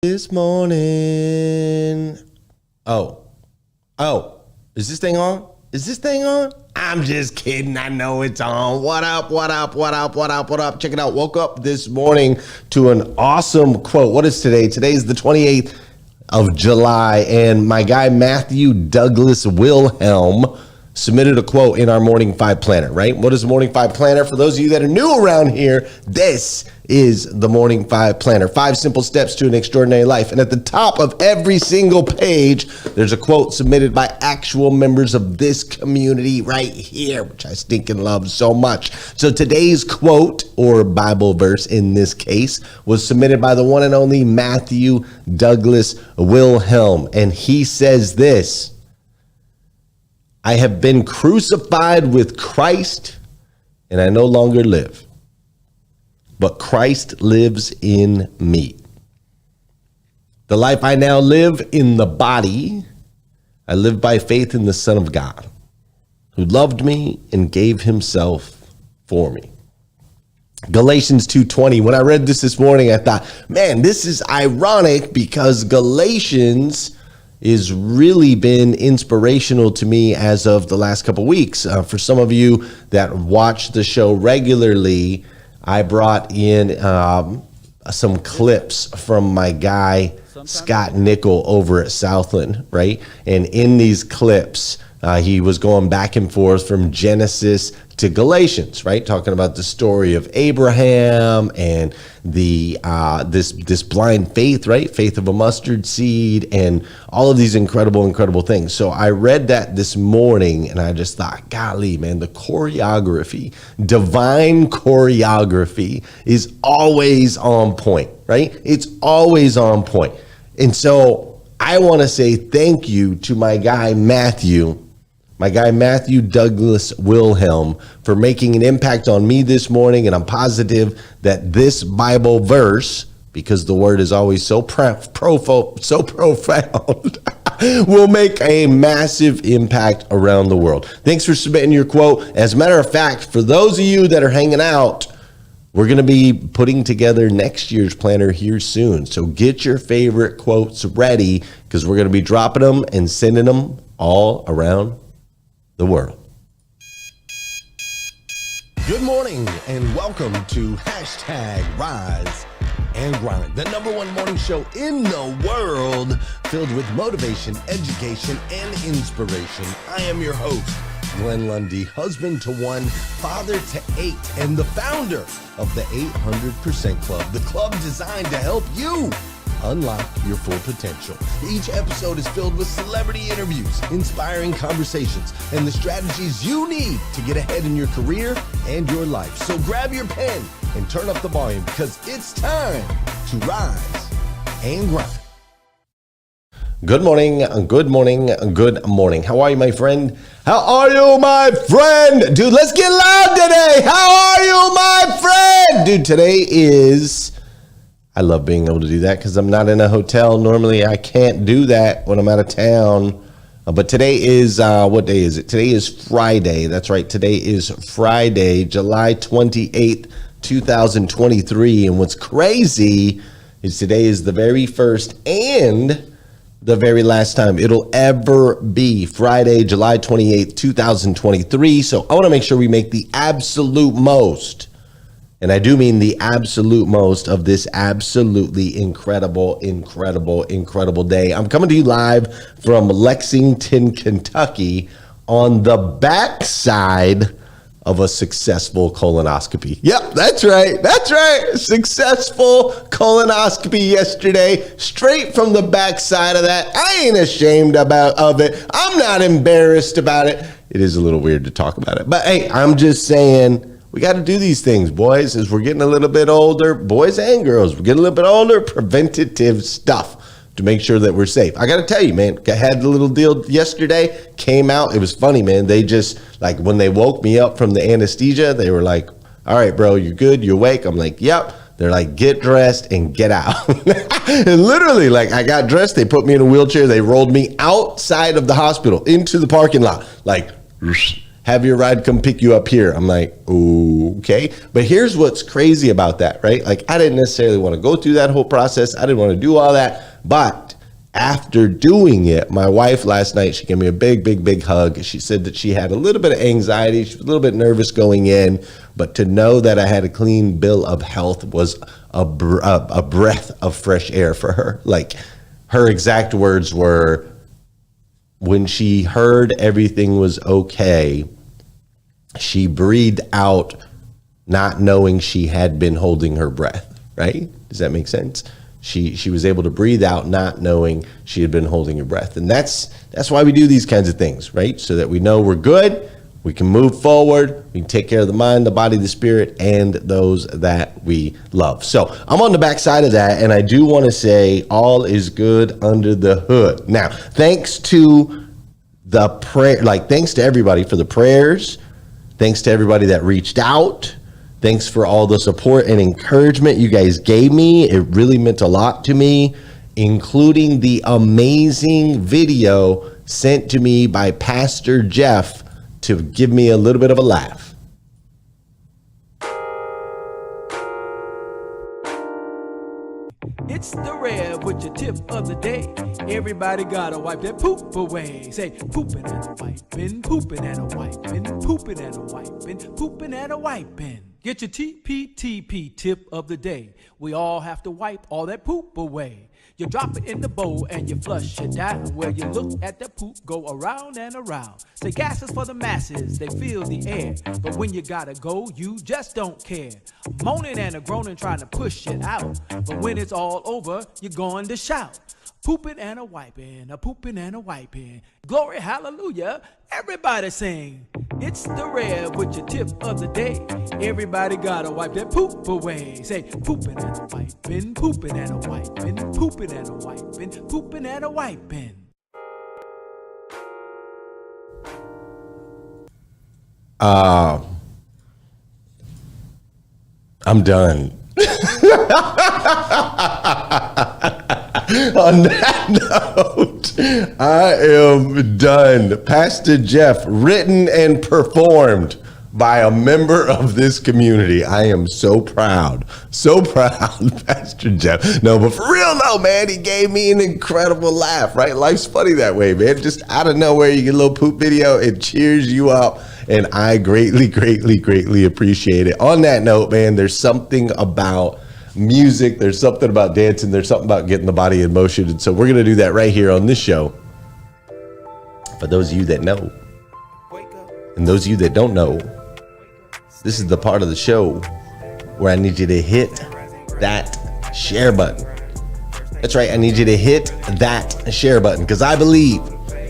This morning. Oh, is this thing on? I'm just kidding. I know it's on. What up? Check it out. Woke up this morning to an awesome quote. What is today? Today is the 28th of July, and my guy Matthew Douglas Wilhelm submitted a quote in our Morning 5 Planner, right? What is the Morning 5 Planner? For those of you that are new around here, this is the Morning 5 Planner. 5 simple steps to an extraordinary life. And at the top of every single page, there's a quote submitted by actual members of this community right here, which I stinking love so much. So today's quote, or Bible verse in this case, was submitted by the one and only Matthew Douglas Wilhelm. And he says this: I have been crucified with Christ, and I no longer live, but Christ lives in me. The life I now live in the body, I live by faith in the Son of God, who loved me and gave himself for me. Galatians 2:20. When I read this morning, I thought, man, this is ironic because Galatians is really been inspirational to me as of the last couple weeks. For some of you that watch the show regularly, I brought in some clips from my guy, Scott Nickel, over at Southland, right? And in these clips, he was going back and forth from Genesis to Galatians, right? Talking about the story of Abraham and the this blind faith, right? Faith of a mustard seed and all of these incredible things. So I read that this morning and I just thought, golly, man, the choreography, divine choreography is always on point, right? It's always on point. And so I want to say thank you to my guy Matthew Douglas Wilhelm for making an impact on me this morning. And I'm positive that this Bible verse, because the word is always so profound, will make a massive impact around the world. Thanks for submitting your quote. As a matter of fact, for those of you that are hanging out, we're going to be putting together next year's planner here soon. So get your favorite quotes ready because we're going to be dropping them and sending them all around the world. Good morning and welcome to #Rise and Grind, the #1 morning show in the world filled with motivation, education, and inspiration. I am your host, Glenn Lundy, husband to 1, father to 8, and the founder of the 800% Club, the club designed to help you unlock your full potential. Each episode is filled with celebrity interviews, inspiring conversations, and the strategies you need to get ahead in your career and your life. So grab your pen and turn up the volume because it's time to rise and grind. Good morning. How are you, my friend? Dude, let's get loud today. How are you, my friend? Dude, today is... I love being able to do that because I'm not in a hotel. Normally, I can't do that when I'm out of town. But today is, what day is it? Today is Friday. That's right. Today is Friday, July 28th, 2023. And what's crazy is today is the very first and the very last time it'll ever be Friday, July 28th, 2023. So I want to make sure we make the absolute most. And I do mean the absolute most of this absolutely incredible day. I'm coming to you live from Lexington, Kentucky on the backside of a successful colonoscopy. Yep, that's right. Successful colonoscopy yesterday, straight from the backside of that. I ain't ashamed of it. I'm not embarrassed about it. It is a little weird to talk about it. But hey, I'm just saying, we got to do these things, boys, as we're getting a little bit older, boys and girls, we're getting a little bit older, preventative stuff to make sure that we're safe. I got to tell you, man, I had the little deal yesterday, came out. It was funny, man. They just, like, when they woke me up from the anesthesia, they were like, all right, bro, you're good, you're awake. I'm like, yep. They're like, get dressed and get out. And literally, like, I got dressed. They put me in a wheelchair. They rolled me outside of the hospital into the parking lot, like, have your ride come pick you up here. I'm like, okay. But here's what's crazy about that, right? Like, I didn't necessarily want to go through that whole process. I didn't want to do all that. But after doing it, my wife last night, she gave me a big hug. She said that she had a little bit of anxiety. She was a little bit nervous going in, but to know that I had a clean bill of health was a breath of fresh air for her. Like, her exact words were, when she heard everything was okay, she breathed out, not knowing she had been holding her breath, right? Does that make sense? She was able to breathe out, not knowing she had been holding her breath. And that's why we do these kinds of things, right? So that we know we're good, we can move forward, we can take care of the mind, the body, the spirit, and those that we love. So I'm on the backside of that, and I do want to say all is good under the hood. Now, thanks to the prayer, thanks to everybody for the prayers. Thanks to everybody that reached out. Thanks for all the support and encouragement you guys gave me. It really meant a lot to me, including the amazing video sent to me by Pastor Jeff to give me a little bit of a laugh. It's the Rev with your tip of the day. Everybody gotta wipe that poop away. Say pooping and a wiping, pooping and a wiping, pooping and a wiping, pooping and a wiping. Get your TPTP tip of the day. We all have to wipe all that poop away. You drop it in the bowl and you flush it down. Where you look at the poop go around and around. Say gas is for the masses, they feel the air. But when you gotta go, you just don't care. Moaning and a groaning trying to push it out. But when it's all over, you're going to shout. Pooping and a wiping, a pooping and a wiping. Glory, hallelujah, everybody sing. It's the Rev with your tip of the day. Everybody gotta wipe that poop away. Say pooping and a wiping, pooping and a wiping, pooping and a wiping, pooping and a wiping. I'm done. On that note, I am done. Pastor Jeff, written and performed by a member of this community. I am so proud, Pastor Jeff. No, but for real though, man, he gave me an incredible laugh, right? Life's funny that way, man. Just out of nowhere, you get a little poop video, it cheers you up. And I greatly appreciate it. On that note, man, there's something about music, there's something about dancing, there's something about getting the body in motion. And so we're going to do that right here on this show. For those of you that know, and those of you that don't know, this is the part of the show where I need you to hit that share button. That's right, I need you to hit that share button, because I believe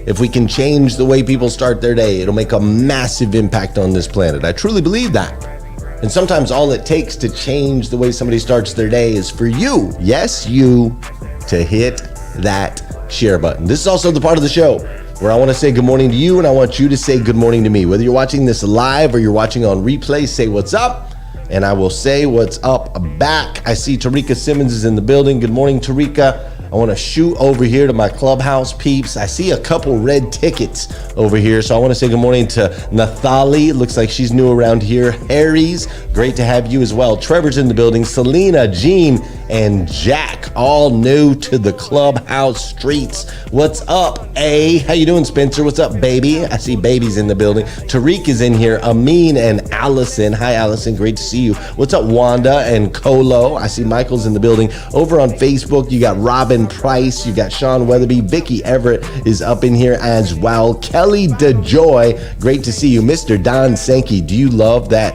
if we can change the way people start their day, it'll make a massive impact on this planet. I truly believe that. And sometimes all it takes to change the way somebody starts their day is for you, yes, you, to hit that share button. This is also the part of the show where I want to say good morning to you, and I want you to say good morning to me. Whether you're watching this live or you're watching on replay, say what's up, and I will say what's up back. I see Tarika Simmons is in the building. Good morning, Tarika. I want to shoot over here to my Clubhouse peeps. I see a couple red tickets over here, so I want to say good morning to Nathali. Looks like she's new around here. Harry's, great to have you as well. Trevor's in the building. Selena, Jean, and Jack, all new to the Clubhouse streets. What's up, A? How you doing, Spencer? What's up, baby? I see babies in the building. Tariq is in here. Amin and Allison. Hi, Allison. Great to see you. What's up, Wanda and Colo? I see Michael's in the building. Over on Facebook, you got Robin Price, you got Sean Weatherby, Vicky Everett is up in here as well. Kelly DeJoy, great to see you. Mr. Don Sankey, do you love that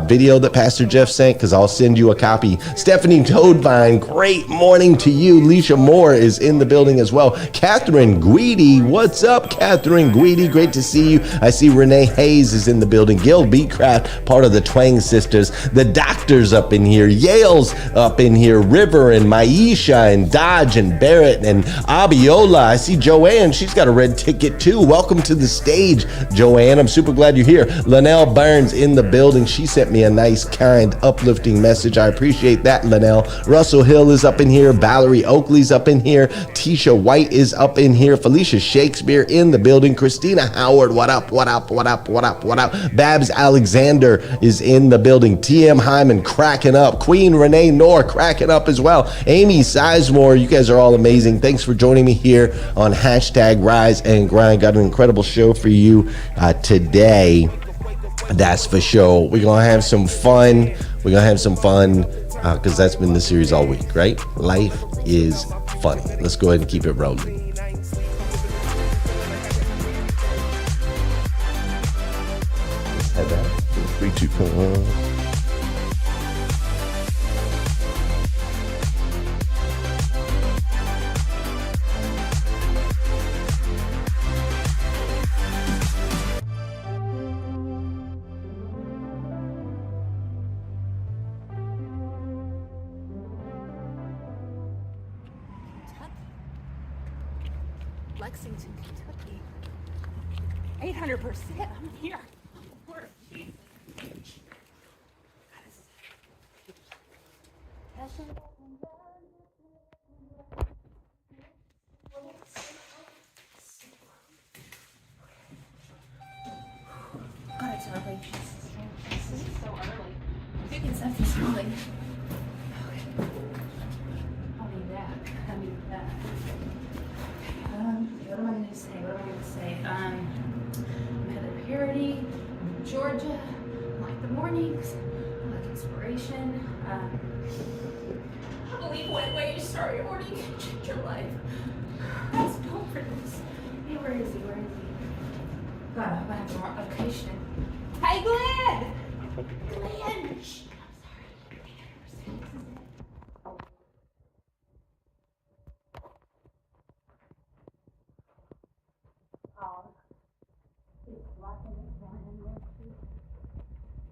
video that Pastor Jeff sent? Because I'll send you a copy. Stephanie Toadvine, great morning to you. Leisha Moore is in the building as well. Catherine Guidi, what's up, Catherine Guidi? Great to see you. I see Renee Hayes is in the building. Gil Beatcraft, part of the Twang Sisters. The Doctor's up in here. Yale's up in here. River and Maisha and Dodge and Barrett and Abiola. I see Joanne. She's got a red ticket too. Welcome to the stage, Joanne. I'm super glad you're here. Linnell Burns in the building. building. She sent me a nice, kind, uplifting message. I appreciate that, Linnell. Russell Hill is up in here. Valerie Oakley's up in here. Tisha White is up in here. Felicia Shakespeare in the building. Christina Howard, what up, what up, what up, what up, what up? Babs Alexander is in the building. TM Hyman cracking up. Queen Renee Knorr cracking up as well. Amy Sizemore, you guys are all amazing. Thanks for joining me here on hashtag Rise and Grind. Got an incredible show for you today. That's for sure. We're going to have some fun. We're going to have some fun because that's been the series all week, right? Life is funny. Let's go ahead and keep it rolling. Let's head back to 3, 2, 1. Lexington, Kentucky. 800%. I'm here. Lord, Jesus. God, it's early. This is so early. You can set this early. Okay. I'll need that. I need that. What am I going to say? I'm Heather Purity, I'm Georgia. I like the mornings. I like inspiration. I believe one way you start your morning can change your life. I was built for this. Hey, where is he? God, I hope I have the wrong location. Hey, Glenn! Glenn! Shh.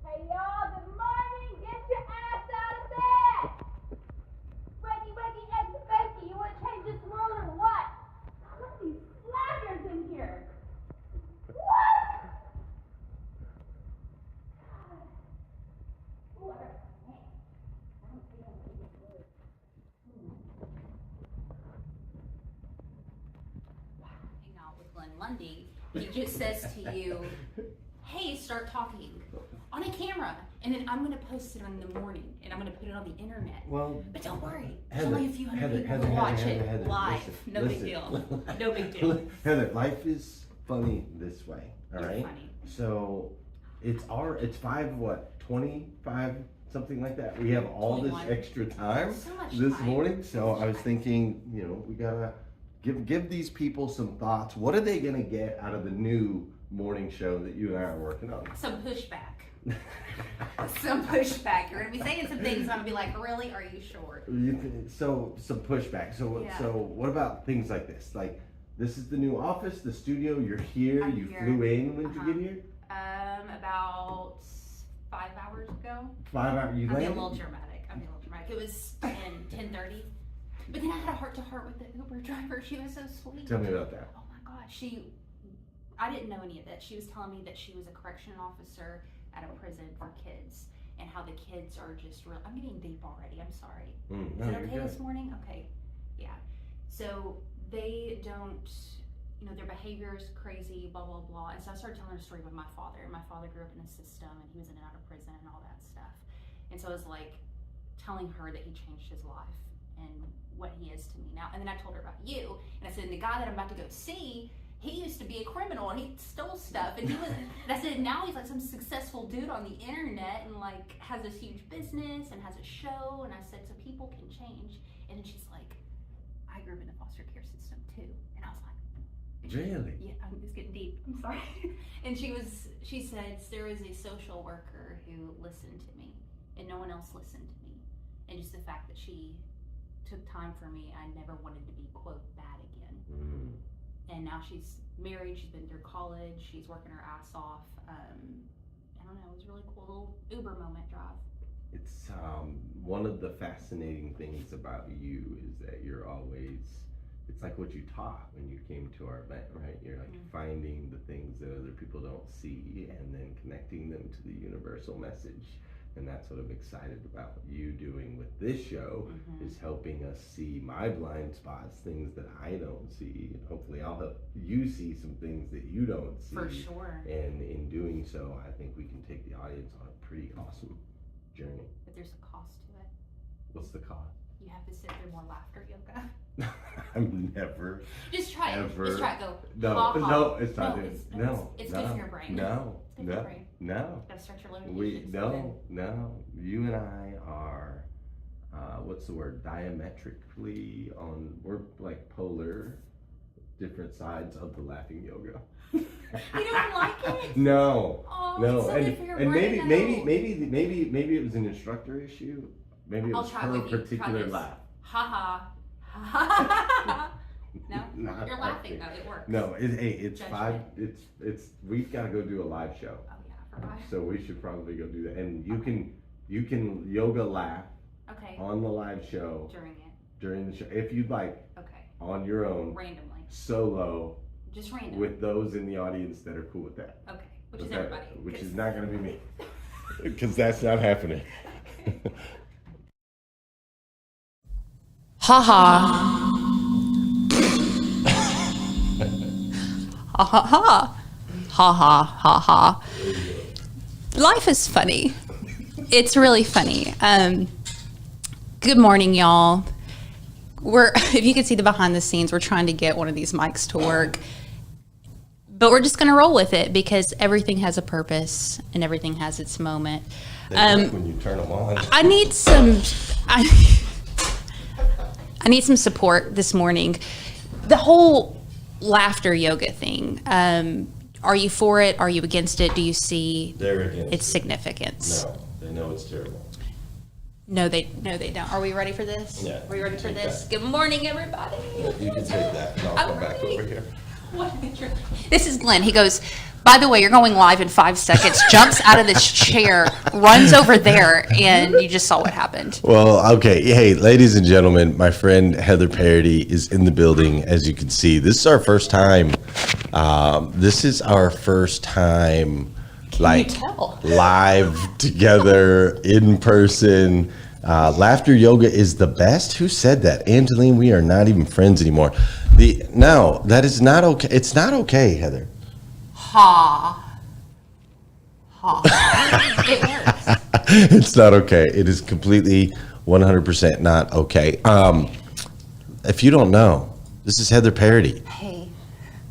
Hey y'all, good morning! Get your ass out of bed! Wakey, wakey, eggsy, bakey, you wanna change this world or what? Look at these slackers in here! What? Ooh, I got a man. I don't feel like good. Hang out with Glenn Lundy. He just says to you, hey, start talking on a camera, and then I'm going to post it in the morning, and I'm going to put it on the internet. Well, but don't worry, there's only a few hundred people who watch it live. No big deal. No big deal. Heather, life is funny this way, all right? Funny. So it's 25, something like that. We have all 21. this extra time So much this time. morning. So I was thinking, we gotta give these people some thoughts. What are they gonna get out of the new morning show that you and I are working on? Some pushback. Some pushback. You're going to be saying some things, and I'm going to be like, really? Are you sure? So some pushback. So Yeah. so what about things like this? Like, this is the new office, the studio. You're here. I'm You here. flew in. When did you get here? About 5 hours ago. 5 hours. You I'm being landed? a little dramatic. It was 10:30. But then I had a heart-to-heart with the Uber driver. She was so sweet. Tell me about that. Oh my God. I didn't know any of that. She was telling me that she was a correction officer at a prison for kids, and how the kids are just real. I'm getting deep already. I'm sorry. No, Is it you're okay good. this morning? Okay. Yeah. So they don't, their behavior is crazy, blah, blah, blah. And so I started telling her a story about my father. My father grew up in a system, and he was in and out of prison and all that stuff. And so I was like telling her that he changed his life and what he is to me now. And then I told her about you, and I said, and the guy that I'm about to go see, he used to be a criminal and he stole stuff, and I said now he's like some successful dude on the internet and like has this huge business and has a show. And I said, so people can change. And then she's like, I grew up in the foster care system too. And I was like, Really? yeah, it's getting deep. I'm sorry. And she said there was a social worker who listened to me, and no one else listened to me. And just the fact that she took time for me, I never wanted to be quote bad again. And now she's married, she's been through college, she's working her ass off. I don't know, it was a really cool little Uber moment drive. It's one of the fascinating things about you is that you're always it's like what you taught when you came to our event, right? You're like finding the things that other people don't see and then connecting them to the universal message. And that's what I'm excited about you doing with this show, is helping us see my blind spots, things that I don't see. Hopefully I'll help you see some things that you don't see. For sure. And in doing so, I think we can take the audience on a pretty awesome journey. But there's a cost to it. What's the cost? You have to sit through more laughter yoga. I'm never. Just try ever, it. Just try it. Go. No, ha, ha. no, it's not No, it. it's, No, it's no, good for your brain. No, It's good for no, your brain. no. Gotta stretch your limitations. You and I are, what's the word? Diametrically on. We're like polar, different sides of the laughing yoga. You don't like it? No. Oh, No, it's so good for your and brain, maybe it was an instructor issue. Maybe it I'll was try her with you. Try particular this. laugh. Ha ha. Ha. No, Not you're laughing. laughing. No, it works. No, it's Judgment. 5. It's we've got to go do a live show. Oh yeah, I forgot. So we should probably go do that. And you can yoga laugh Okay. on the live show During the show if you'd like, Okay. on your own, Randomly. solo, Just random. with those in the audience that are cool with that. Okay. Which is Okay? everybody. Which 'cause- is not going to be me, because that's not happening. Ha ha. Ha ha ha. Ha ha ha ha. Life is funny. It's really funny. Good morning, y'all. If you could see the behind the scenes, we're trying to get one of these mics to work. But we're just going to roll with it because everything has a purpose and everything has its moment. When you turn them on. I need some support this morning. The whole laughter yoga thing. Are you for it? Are you against it? Do you see They're against its significance? No, they know it's terrible. No, they don't. Are we ready for this? Yeah, Are we ready for take this? that. Good morning, everybody. You can take that, and I'll I'm come back ready. over here. This is Glenn. He goes, by the way, you're going live in 5 seconds, jumps out of this chair, runs over there, and you just saw what happened. Well, okay. Hey, ladies and gentlemen, my friend Heather Parody is in the building, as you can see. This is our first time. Like tell? live together in person. Laughter yoga is the best. Who said that? Angeline, we are not even friends anymore. No, that is not okay. It's not okay, Heather. Ha. Ha. It works. It's not okay. It is completely 100% not okay. If you don't know, this is Heather Parody. Hey,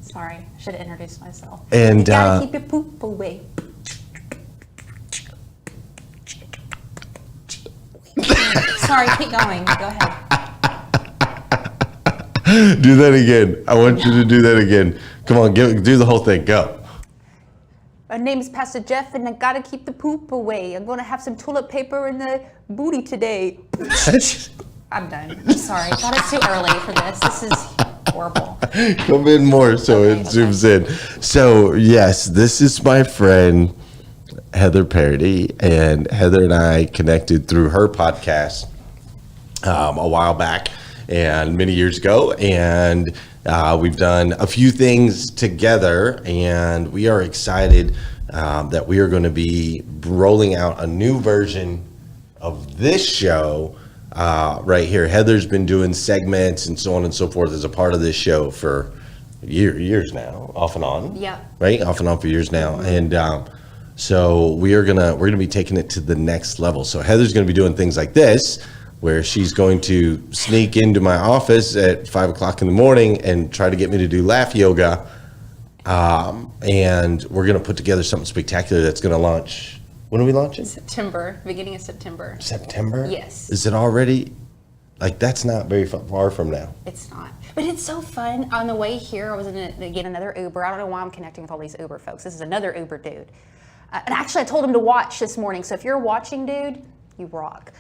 sorry. I should have introduced myself. And You gotta keep your poop away. Sorry, keep going. Go ahead. do that again. I want you to do that again. Come on, do the whole thing. Go. My name is Pastor Jeff, and I gotta keep the poop away. I'm gonna have some toilet paper in the booty today. I'm done. I'm sorry. I thought it's too early for this. This is horrible. Come in more so it zooms in. So, yes, this is my friend Heather Parody, and Heather and I connected through her podcast a while back and many years ago, and we've done a few things together, and we are excited that we are going to be rolling out a new version of this show right here. Heather's been doing segments and so on and so forth as a part of this show for years now, off and on. Yeah. Right, off and on for years now, and so we're gonna be taking it to the next level. So Heather's gonna be doing things like this, where she's going to sneak into my office at 5 o'clock in the morning and try to get me to do laugh yoga. And we're going to put together something spectacular that's going to launch. When are we launching? September, beginning of September. September? Yes. Is it already? Like, that's not very far from now. It's not. But it's so fun. On the way here, I was to get another Uber. I don't know why I'm connecting with all these Uber folks. This is another Uber dude. And actually, I told him to watch this morning. So if you're watching, dude, you rock.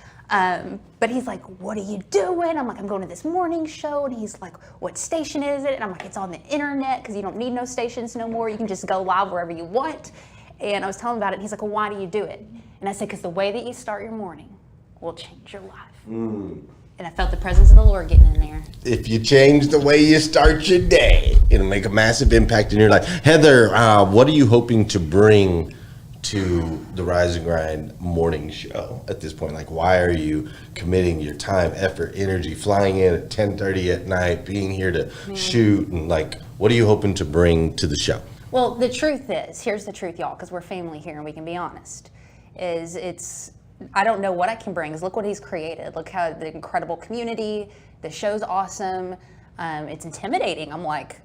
But he's like, what are you doing? I'm like, I'm going to this morning show. And he's like, what station is it? And I'm like, it's on the internet because you don't need no stations no more. You can just go live wherever you want. And I was telling him about it. And he's like, well, why do you do it? And I said, because the way that you start your morning will change your life. And I felt the presence of the Lord getting in there. If you change the way you start your day, it'll make a massive impact in your life. Heather, what are you hoping to bring to the Rise and Grind morning show at this point? Like, why are you committing your time, effort, energy, flying in at 10:30 at night, being here to shoot, and like, what are you hoping to bring to the show? Well, the truth is, here's the truth, y'all, because we're family here and we can be honest, I don't know what I can bring, because look what he's created. Look how the incredible community, the show's awesome. It's intimidating. I'm like,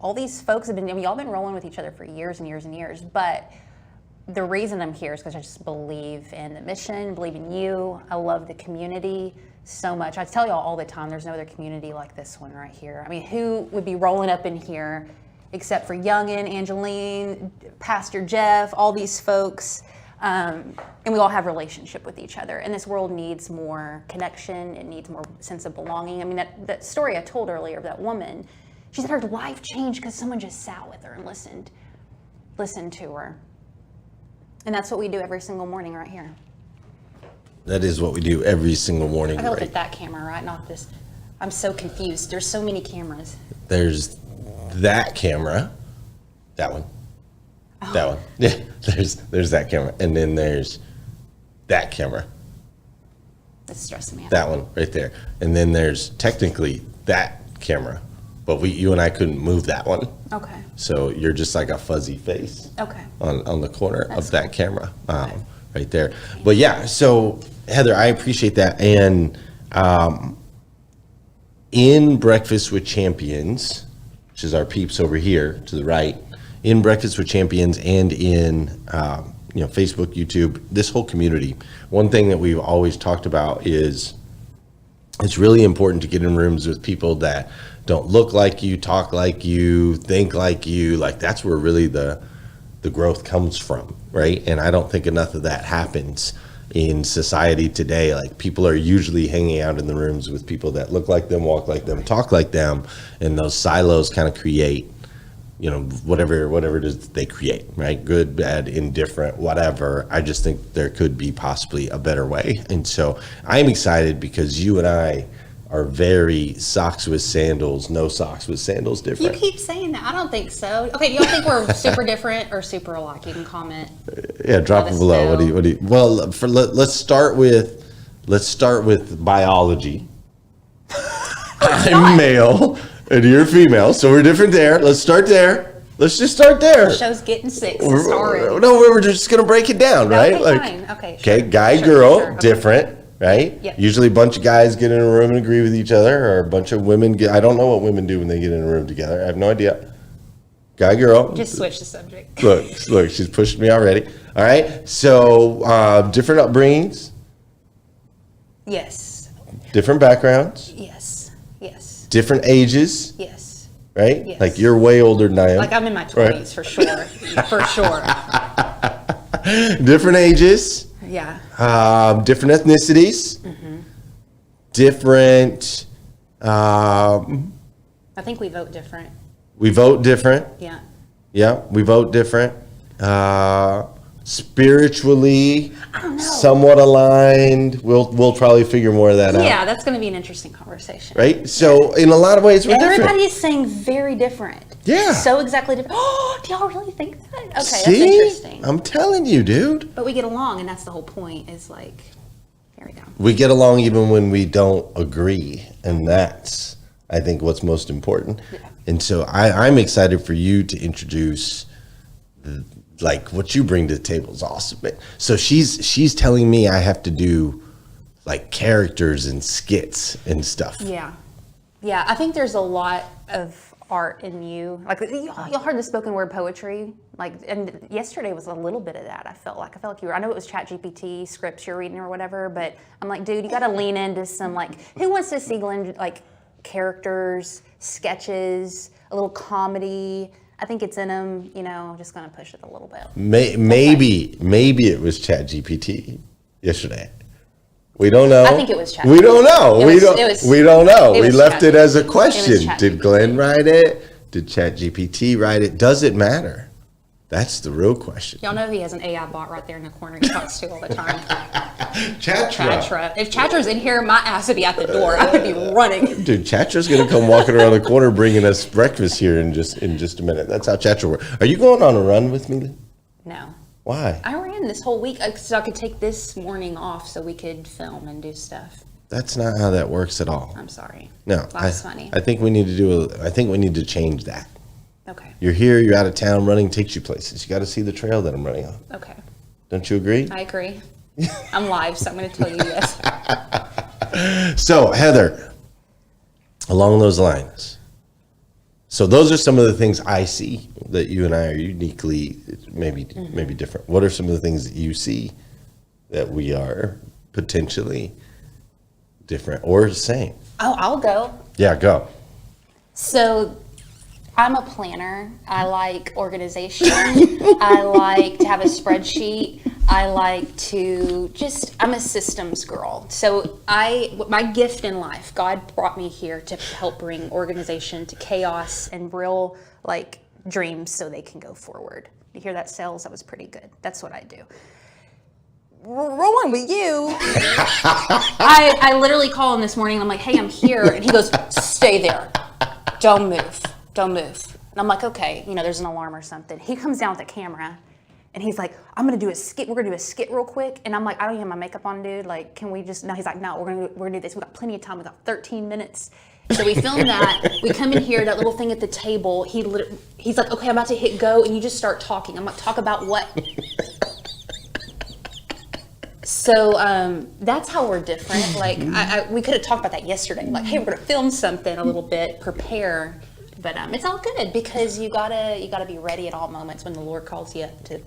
all these folks have been, y'all been rolling with each other for years and years and years, but the reason I'm here is because I just believe in the mission, believe in you. I love the community so much. I tell y'all all the time, there's no other community like this one right here. I mean, who would be rolling up in here except for Youngin, Angeline, Pastor Jeff, all these folks. And we all have relationship with each other. And this world needs more connection. It needs more sense of belonging. I mean, that story I told earlier of that woman, she said her life changed because someone just sat with her and listened to her. And that's what we do every single morning right here. That is what we do every single morning. I gotta look at that camera, right? Not this. I'm so confused. There's so many cameras. There's that camera, that one. That one. Yeah, there's that camera. And then there's that camera. It's stressing me out. That one right there. And then there's technically that camera. But you and I couldn't move that one. Okay. So you're just like a fuzzy face. Okay. On the corner of that camera. Right there. But yeah, so Heather, I appreciate that. And in Breakfast with Champions, which is our peeps over here to the right, in Breakfast with Champions and in Facebook, YouTube, this whole community, one thing that we've always talked about is it's really important to get in rooms with people that don't look like you, talk like you, think like you. Like, that's where really the growth comes from, right? And I don't think enough of that happens in society today. Like, people are usually hanging out in the rooms with people that look like them, walk like them, talk like them, and those silos kind of create, whatever it is they create, right? Good, bad, indifferent, whatever. I just think there could be possibly a better way. And so I'm excited because you and I are very socks with sandals, no socks with sandals different. You keep saying that. I don't think so. Okay, do y'all think we're super different or super alike? You can comment. Yeah, drop it below. What do you? Well, let's start with biology. I'm male and you're female, so we're different there. Let's start there. Let's just start there. The show's getting 6. Sorry. No, we're just gonna break it down, right? Okay, fine. Okay. Sure. Okay, guy, girl, okay. Different. Right? Yep. Usually a bunch of guys get in a room and agree with each other, or a bunch of women I don't know what women do when they get in a room together. I have no idea. Guy, girl. Just switch the subject. Look, she's pushed me already. All right. So, different upbringings. Yes. Different backgrounds. Yes. Different ages. Yes. Right? Yes. Like, you're way older than I am. Like, I'm in my 20s, right? For sure. For sure. Different ages. Yeah. Different ethnicities. Mm-hmm. Different. I think we vote different. We vote different. Yeah. Yeah, we vote different. Spiritually, somewhat aligned. We'll probably figure more of that out. Yeah, that's going to be an interesting conversation. Right? So, in a lot of ways, we're different. Everybody is saying very different. Yeah. So exactly different. Oh, do y'all really think that? Okay, See? that's interesting. I'm telling you, dude. But we get along, and that's the whole point, is like, there we go. We get along even when we don't agree. And that's, I think, what's most important. Yeah. And so I'm excited for you to introduce, like, what you bring to the table is awesome. So she's telling me I have to do, like, characters and skits and stuff. Yeah. Yeah, I think there's a lot of art in you. Like, y'all heard the spoken word poetry, like, and yesterday was a little bit of that. I felt like you were, I know it was ChatGPT scripts you're reading or whatever, but I'm like, dude, you got to lean into some, like, who wants to see Glenn, like, characters, sketches, a little comedy? I think it's in him, I'm just going to push it a little bit. Maybe it was ChatGPT yesterday. We don't know. I think it was ChatGPT. We don't know. We don't know. We left it as a question. Did Glenn write it? Did ChatGPT write it? Does it matter? That's the real question. Y'all know he has an AI bot right there in the corner he talks to all the time. Chatra. If Chatra's in here, my ass would be at the door. I would be running. Dude, Chatra's gonna come walking around the corner bringing us breakfast here in just a minute. That's how Chatra works. Are you going on a run with me? No. Why? I ran this whole week so I could take this morning off so we could film and do stuff. That's not how that works at all. I'm sorry. No, That's funny. I think we need to change that. Okay. You're here, you're out of town, running takes you places. You got to see the trail that I'm running on. Okay. Don't you agree? I agree. I'm live, so I'm going to tell you yes. So, Heather, along those lines, so those are some of the things I see that you and I are uniquely, maybe different. What are some of the things that you see that we are potentially different or the same? Oh, I'll go. Yeah, go. So I'm a planner. I like organization. I like to have a spreadsheet. I like to I'm a systems girl. So my gift in life, God brought me here to help bring organization to chaos and real like dreams so they can go forward. You hear that, sales? That was pretty good. That's what I do. Rolling with you. I literally call him this morning and I'm like, hey, I'm here. And he goes, stay there. Don't move. And I'm like, okay, there's an alarm or something. He comes down with the camera and he's like, I'm gonna do a skit. We're gonna do a skit real quick. And I'm like, I don't even have my makeup on, dude. Like, can we just, no, he's like, no, we're gonna do this. We got plenty of time. We got 13 minutes. So we film that. We come in here, that little thing at the table. He's like, okay, I'm about to hit go. And you just start talking. I'm like, talk about what? So that's how we're different. Like we could have talked about that yesterday. Like, hey, we're gonna film something a little bit, prepare, but it's all good because you gotta be ready at all moments when the Lord calls you to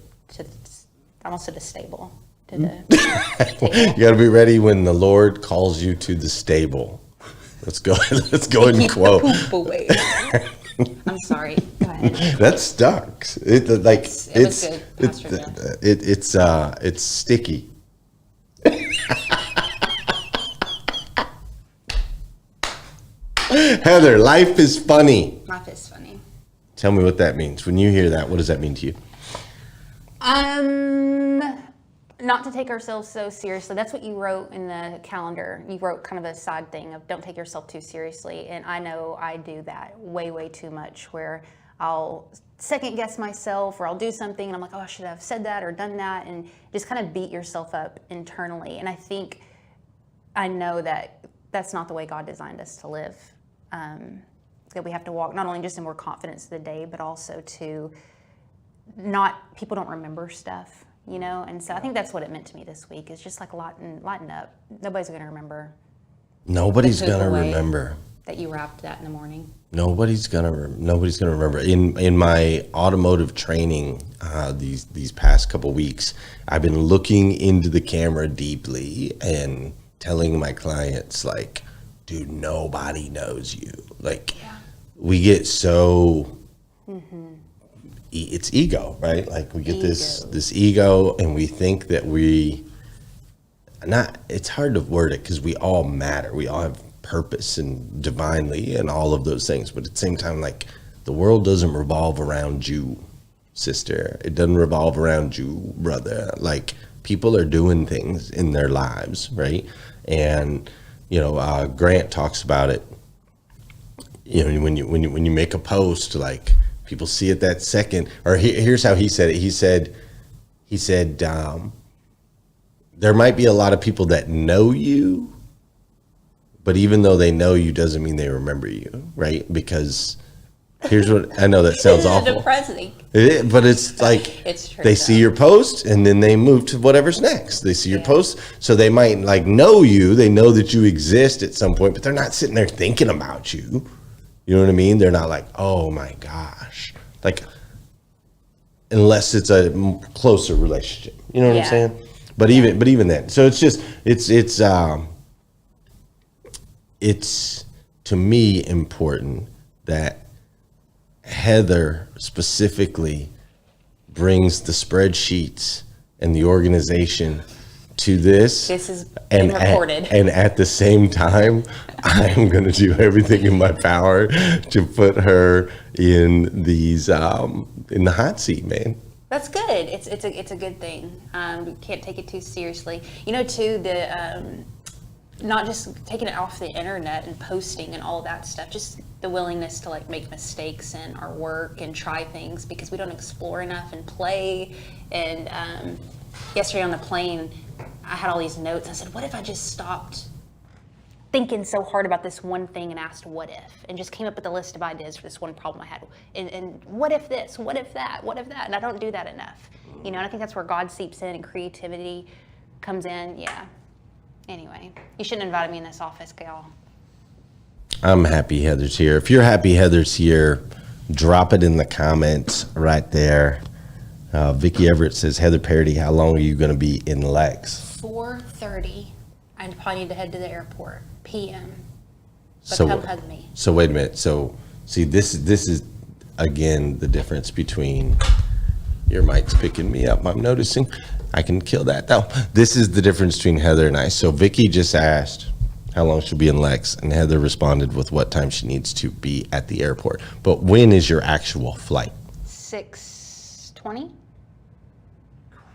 almost to the stable, to the table. You gotta be ready when the Lord calls you to the stable. Let's go ahead and quote. Poop away. I'm sorry. Go ahead. That stuck. It was good, Pastor Jeff. It's sticky. Heather, life is funny. Life is funny. Tell me what that means. When you hear that, what does that mean to you? Not to take ourselves so seriously. That's what you wrote in the calendar. You wrote kind of a side thing of don't take yourself too seriously. And I know I do that way, way too much where I'll second guess myself or I'll do something and I'm like, oh, I should have said that or done that, and just kind of beat yourself up internally. And I know that that's not the way God designed us to live. That we have to walk not only just in more confidence of the day, but also to people don't remember stuff, And so I think that's what it meant to me this week is just like lighten up. Nobody's going to remember. Nobody's going to remember. That you wrapped that in the morning. Nobody's gonna remember. In my automotive training these past couple weeks, I've been looking into the camera deeply and telling my clients like, dude, nobody knows you. Like, we get so it's ego, right? Like we get this ego, and we think that it's hard to word it because we all matter. We all have purpose and divinely and all of those things, but at the same time, like, the world doesn't revolve around you, sister. It doesn't revolve around you, brother. Like, people are doing things in their lives, right? And Grant talks about it. When you make a post, like, people see it that second. Or here's how he said it. He said there might be a lot of people that know you, but even though they know you doesn't mean they remember you, right? Because here's what I know, that sounds awful. Depressing. But it's like it's true, they see your post and then they move to whatever's next. They see your post, so they might like know you. They know that you exist at some point, but they're not sitting there thinking about you. You know what I mean? They're not like, oh my gosh, like, unless it's a closer relationship. You know what I'm saying? But even then, so it's to me important that Heather specifically brings the spreadsheets and the organization to this. This is being recorded. And at the same time, I am going to do everything in my power to put her in in the hot seat, man. That's good. It's a good thing. You can't take it too seriously. You know, too, the not just taking it off the internet and posting and all that stuff, just the willingness to like make mistakes in our work and try things because we don't explore enough and play. And yesterday on the plane, I had all these notes. I said, what if I just stopped thinking so hard about this one thing and asked what if, and just came up with a list of ideas for this one problem I had. And what if this, what if that, what if that? And I don't do that enough. You know, and I think that's where God seeps in and creativity comes in. Yeah. Anyway, you shouldn't have invited me in this office, y'all. I'm happy Heather's here. If you're happy Heather's here, drop it in the comments right there. Vicky Everett says, Heather Parody, how long are you going to be in Lex? 4:30. I probably need to head to the airport. PM. But So, come hug me. so wait a minute. So see, this is again the difference between your mic's picking me up. I'm noticing. I can kill that though. This is the difference between Heather and I. So Vicky just asked how long she'll be in Lex, and Heather responded with what time she needs to be at the airport. But when is your actual flight? 6:20.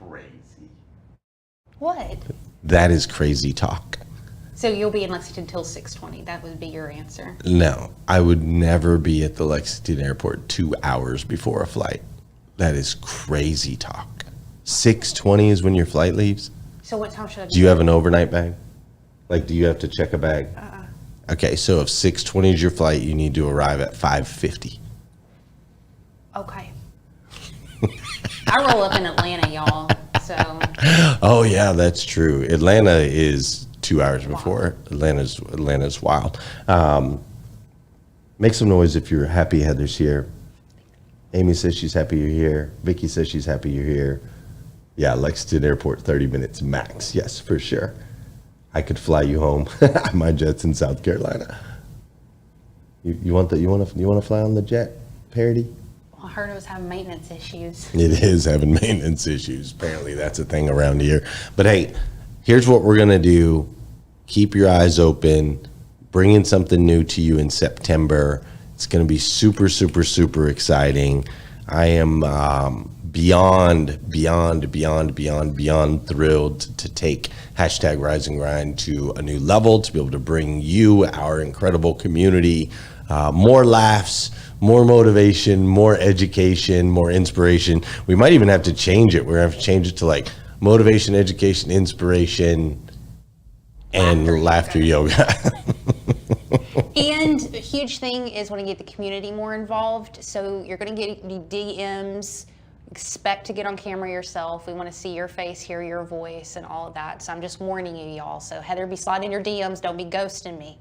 Crazy. What? That is crazy talk. So you'll be in Lexington until 6:20. That would be your answer. No, I would never be at the Lexington airport 2 hours before a flight. That is crazy talk. 6:20 is when your flight leaves? So what time should I be? Do you have an overnight bag? Like, do you have to check a bag? Okay, so if 6:20 is your flight, you need to arrive at 5:50. Okay. I roll up in Atlanta, y'all. So. Oh yeah, that's true. Atlanta is 2 hours before. Atlanta's wild. Make some noise if you're happy Heather's here. Amy says she's happy you're here. Vicky says she's happy you're here. Yeah, Lexington Airport, 30 minutes max. Yes, for sure. I could fly you home. My jet's in South Carolina. You want to fly on the jet, Parody? I heard it was having maintenance issues. It is having maintenance issues. Apparently that's a thing around here. But hey, here's what we're going to do. Keep your eyes open. Bringing something new to you in September. It's going to be super, super, super exciting. I am beyond thrilled to take hashtag Rise and Grind to a new level, to be able to bring you, our incredible community, more laughs, more motivation, more education, more inspiration. We might even have to change it. We're going to have to change it to like motivation, education, inspiration, and laughter yoga. And a huge thing is when you get the community more involved. So you're going to get DMs. Expect to get on camera yourself. We want to see your face, hear your voice, and all of that. So I'm just warning you, y'all. So Heather, be sliding your DMs. Don't be ghosting me.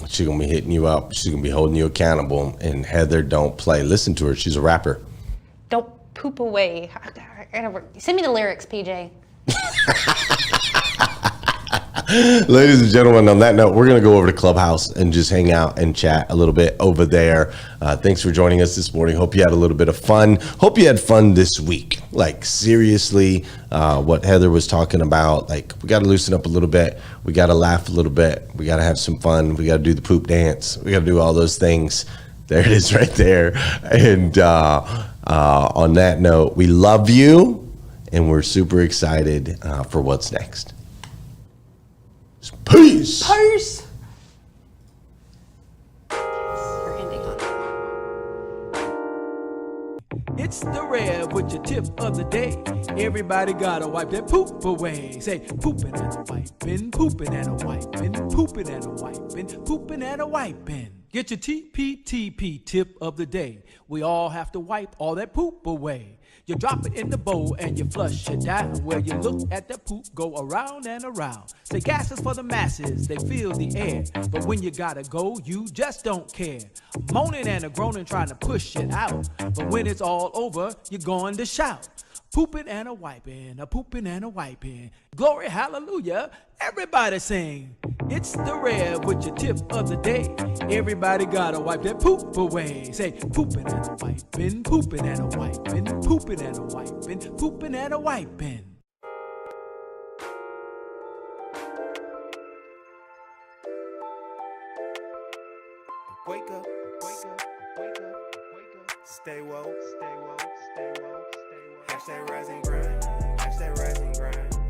She's going to be hitting you up. She's going to be holding you accountable. And Heather, don't play. Listen to her. She's a rapper. Don't poop away. Send me the lyrics, PJ. Ladies and gentlemen, on that note, we're going to go over to Clubhouse and just hang out and chat a little bit over there. Thanks for joining us this morning. Hope you had a little bit of fun. Hope you had fun this week. Like, seriously, what Heather was talking about, like, we got to loosen up a little bit. We got to laugh a little bit. We got to have some fun. We got to do the poop dance. We got to do all those things. There it is right there. And on that note, we love you, and we're super excited for what's next. Peace. Peace. We're ending on that. It's the Rev with your tip of the day. Everybody gotta wipe that poop away. Say pooping and a wiping, pooping and a wiping, pooping and a wiping, pooping and a wiping. Get your TPTP tip of the day. We all have to wipe all that poop away. You drop it in the bowl and you flush it down. Where you look at the poop go around and around. Say gas is for the masses, they feel the air. But when you gotta go, you just don't care. Moaning and a groaning trying to push it out. But when it's all over, you're going to shout. Pooping and a wiping, a pooping and a wiping. Glory, hallelujah, everybody sing. It's the Rev with your tip of the day. Everybody gotta wipe that poop away. Say pooping and a wiping, pooping and a wiping, pooping and a wiping, pooping and a wiping. Wake up, wake up, wake up, wake up. Stay woke, stay woke, stay woke, stay woke. Hashtag rise and grind, hashtag rise and grind.